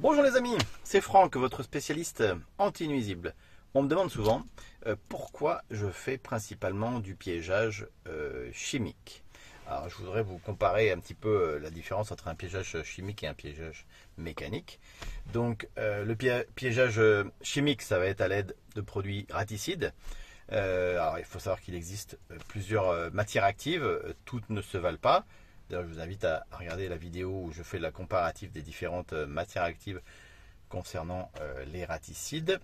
Bonjour les amis, c'est Franck, votre spécialiste anti-nuisible. On me demande souvent pourquoi je fais principalement du piégeage chimique. Alors je voudrais vous comparer un petit peu la différence entre un piégeage chimique et un piégeage mécanique. Donc le piégeage chimique, ça va être à l'aide de produits raticides. Alors il faut savoir qu'il existe plusieurs matières actives, toutes ne se valent pas. D'ailleurs, je vous invite à regarder la vidéo où je fais la comparative des différentes matières actives concernant les raticides.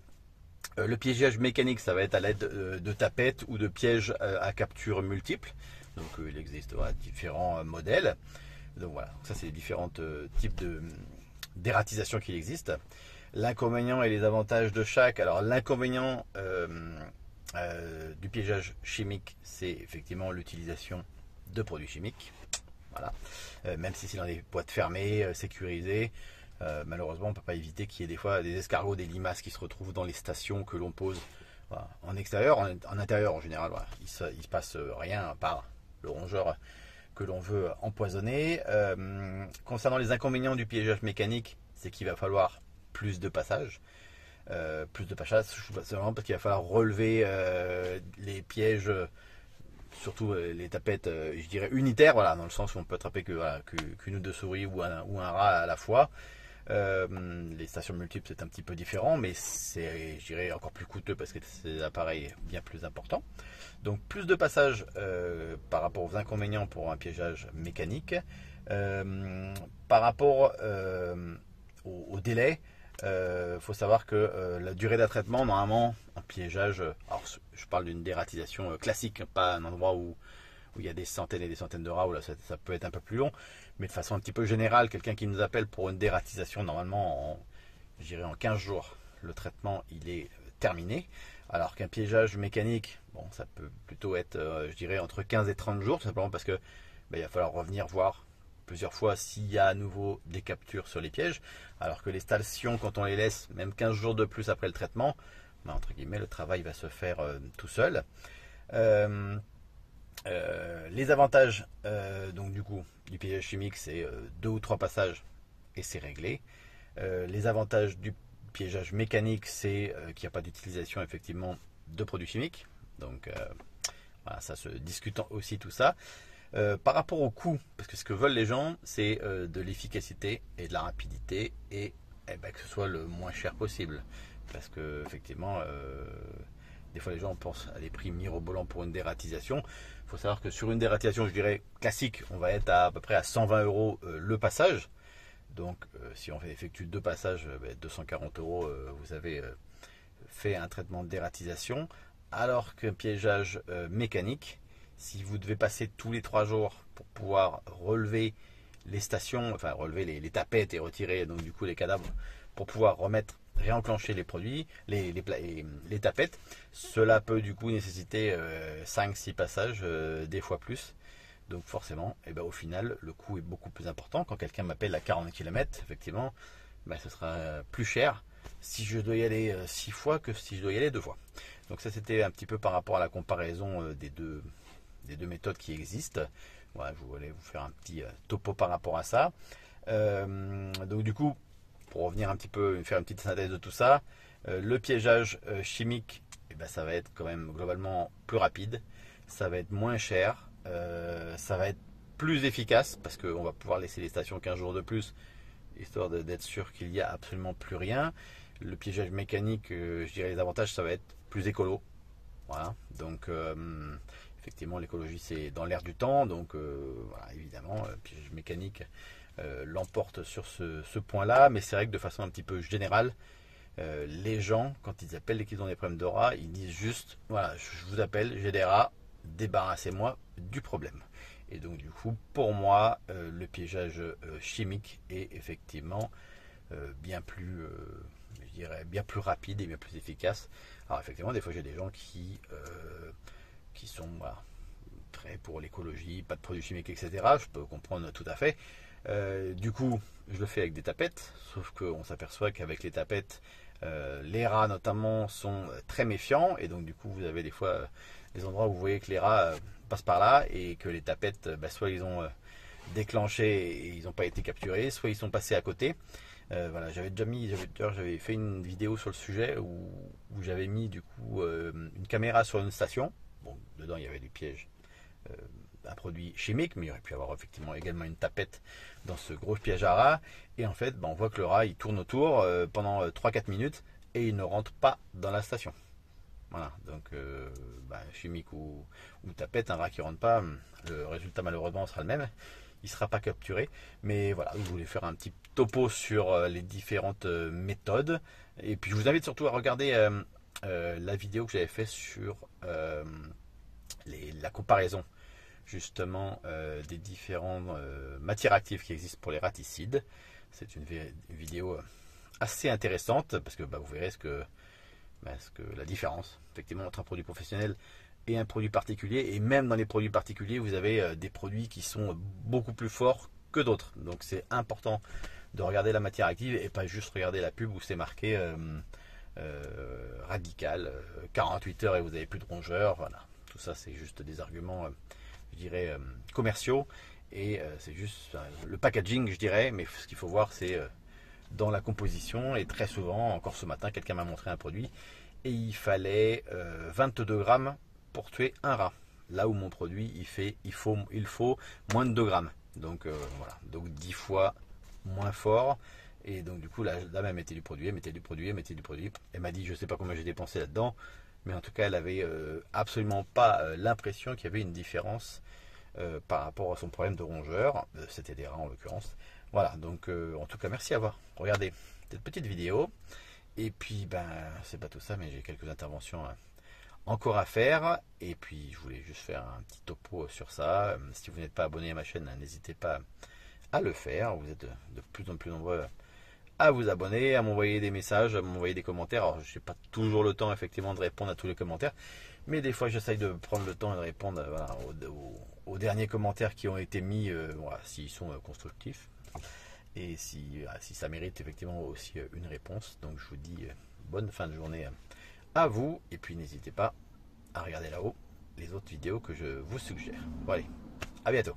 Le piégeage mécanique, ça va être à l'aide de tapettes ou de pièges à capture multiples. Donc il existe différents modèles. Donc voilà, ça c'est les différents types d'ératisation qui existent. L'inconvénient et les avantages de chaque. Alors l'inconvénient du piégeage chimique, c'est effectivement l'utilisation de produits chimiques. Voilà. Même si c'est dans des boîtes fermées, sécurisées, malheureusement on ne peut pas éviter qu'il y ait des fois des escargots, des limaces qui se retrouvent dans les stations que l'on pose. Voilà. En extérieur, en intérieur en général, voilà. Il se passe rien à part le rongeur que l'on veut empoisonner. Concernant les inconvénients du piégeage mécanique, c'est qu'il va falloir plus de passages. C'est vraiment parce qu'il va falloir relever les pièges, surtout les tapettes, je dirais unitaires, voilà, dans le sens où on peut attraper qu'une ou deux souris ou un rat à la fois. Les stations multiples, c'est un petit peu différent, mais c'est, je dirais, encore plus coûteux parce que c'est des appareils bien plus importants. Donc plus de passages par rapport aux inconvénients pour un piégeage mécanique. Par rapport au délai, faut savoir que la durée d'un traitement, normalement, en piégeage, alors je parle d'une dératisation classique, pas un endroit où il y a des centaines et des centaines de rats, où là ça peut être un peu plus long, mais de façon un petit peu générale, quelqu'un qui nous appelle pour une dératisation, normalement, je dirais en 15 jours, le traitement il est terminé. Alors qu'un piégeage mécanique, bon, ça peut plutôt être, je dirais, entre 15 et 30 jours, tout simplement parce que il va falloir revenir voir plusieurs fois s'il y a à nouveau des captures sur les pièges, alors que les stations, quand on les laisse même 15 jours de plus après le traitement, entre guillemets, le travail va se faire tout seul. Les avantages donc du coup du piégeage chimique, c'est 2 ou 3 passages et c'est réglé. Les avantages du piégeage mécanique, c'est qu'il n'y a pas d'utilisation effectivement de produits chimiques, donc voilà, ça se discute aussi tout ça. Par rapport au coût, parce que ce que veulent les gens, c'est de l'efficacité et de la rapidité et que ce soit le moins cher possible. Parce que effectivement, des fois les gens pensent à des prix mirobolants pour une dératisation. Il faut savoir que sur une dératisation, je dirais classique, on va être à peu près à 120 € le passage. Donc si on effectue 2 passages, 240 €, vous avez fait un traitement de dératisation. Alors qu'un piégeage mécanique, si vous devez passer tous les 3 jours pour pouvoir relever les stations, enfin relever les tapettes et retirer donc du coup les cadavres pour pouvoir réenclencher les produits, les tapettes, cela peut du coup nécessiter 5-6 passages, des fois plus. Donc forcément, au final, le coût est beaucoup plus important. Quand quelqu'un m'appelle à 40 km, effectivement, ce sera plus cher si je dois y aller 6 fois que si je dois y aller 2 fois. Donc ça, c'était un petit peu par rapport à la comparaison des deux méthodes qui existent. Voilà, je voulais vous faire un petit topo par rapport à ça. Donc du coup, pour revenir un petit peu, faire une petite synthèse de tout ça, le piégeage chimique, ça va être quand même globalement plus rapide, ça va être moins cher, ça va être plus efficace parce qu'on va pouvoir laisser les stations 15 jours de plus, histoire d'être sûr qu'il n'y a absolument plus rien. Le piégeage mécanique, je dirais les avantages, ça va être plus écolo. Voilà, donc effectivement l'écologie c'est dans l'air du temps, donc voilà, évidemment le piégeage mécanique l'emporte sur ce point-là, mais c'est vrai que de façon un petit peu générale, les gens, quand ils appellent et qu'ils ont des problèmes de rats, ils disent juste, voilà, je vous appelle, j'ai des rats, débarrassez-moi du problème. Et donc du coup, pour moi, le piégeage chimique est effectivement bien plus, je dirais, bien plus rapide et bien plus efficace. Alors effectivement, des fois j'ai des gens qui sont voilà, très pour l'écologie, pas de produits chimiques, etc. Je peux comprendre tout à fait. Du coup, je le fais avec des tapettes, sauf qu'on s'aperçoit qu'avec les tapettes, les rats notamment sont très méfiants, et donc du coup vous avez des fois des endroits où vous voyez que les rats passent par là et que les tapettes, soit ils ont déclenché et ils n'ont pas été capturés, soit ils sont passés à côté. Voilà, j'avais fait une vidéo sur le sujet où j'avais mis du coup une caméra sur une station. Bon, dedans il y avait des pièges, euh, un produit chimique, mais il aurait pu y avoir effectivement également une tapette dans ce gros piège à rat. Et en fait, on voit que le rat il tourne autour pendant 3-4 minutes et il ne rentre pas dans la station. Voilà, donc chimique ou tapette, un rat qui rentre pas, le résultat malheureusement sera le même. Il ne sera pas capturé. Mais voilà, je voulais faire un petit topo sur les différentes méthodes. Et puis je vous invite surtout à regarder la vidéo que j'avais fait sur la comparaison justement des différentes matières actives qui existent pour les raticides. C'est une vidéo assez intéressante parce que vous verrez la différence effectivement entre un produit professionnel et un produit particulier. Et même dans les produits particuliers, vous avez des produits qui sont beaucoup plus forts que d'autres. Donc c'est important de regarder la matière active et pas juste regarder la pub où c'est marqué radical, 48 heures et vous n'avez plus de rongeurs. Voilà. Tout ça, c'est juste des arguments, je dirais, commerciaux. Et c'est juste le packaging, je dirais. Mais ce qu'il faut voir, c'est dans la composition. Et très souvent, encore ce matin, quelqu'un m'a montré un produit. Et il fallait 22 grammes pour tuer un rat. Là où mon produit, il faut moins de 2 grammes. Donc voilà, donc 10 fois moins fort. Et donc du coup, la dame, elle mettait du produit, elle mettait du produit, elle mettait du produit. Elle m'a dit, je sais pas combien j'ai dépensé là-dedans. Mais en tout cas, elle avait absolument pas l'impression qu'il y avait une différence par rapport à son problème de rongeur. C'était des rats en l'occurrence. Voilà, donc en tout cas, merci à avoir regardé cette petite vidéo. Et puis, c'est pas tout ça, mais j'ai quelques interventions encore à faire. Et puis, je voulais juste faire un petit topo sur ça. Si vous n'êtes pas abonné à ma chaîne, n'hésitez pas à le faire. Vous êtes de plus en plus nombreux à vous abonner, à m'envoyer des messages, à m'envoyer des commentaires. Alors, je n'ai pas toujours le temps, effectivement, de répondre à tous les commentaires. Mais des fois, j'essaye de prendre le temps et de répondre aux derniers commentaires qui ont été mis, s'ils sont constructifs. Et si ça mérite effectivement aussi une réponse. Donc, je vous dis bonne fin de journée à vous. Et puis, n'hésitez pas à regarder là-haut les autres vidéos que je vous suggère. Bon, allez, à bientôt.